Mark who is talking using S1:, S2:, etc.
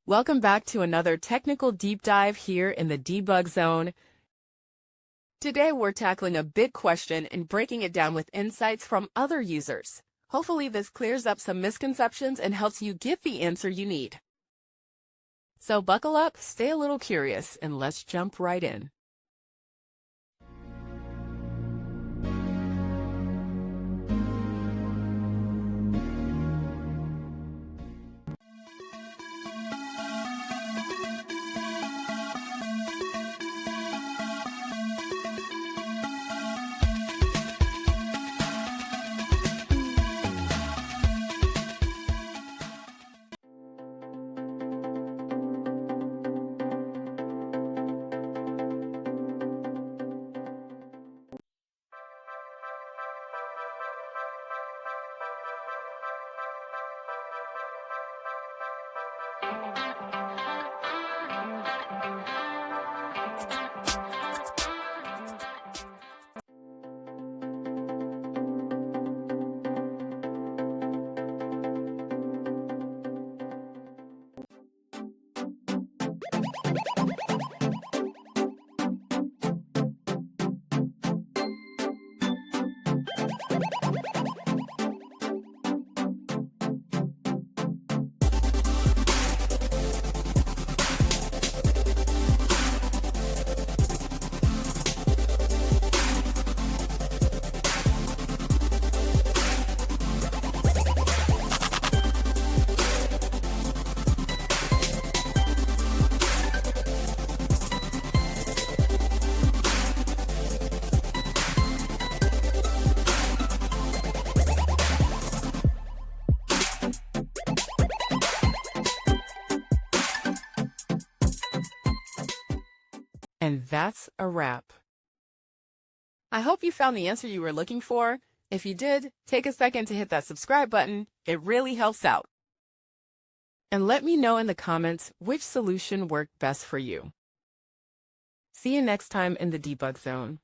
S1: Welcome back to another technical deep dive here in the debug zone. Today we're tackling a big question and breaking it down with insights from other users. Hopefully this clears up some misconceptions and helps you get the answer you need. So buckle up, stay a little curious, and let's jump right in. And that's a wrap. I hope you found the answer you were looking for. If you did, take a second to hit that subscribe button. It really helps out. And let me know in the comments which solution worked best for you. See you next time in the debug zone.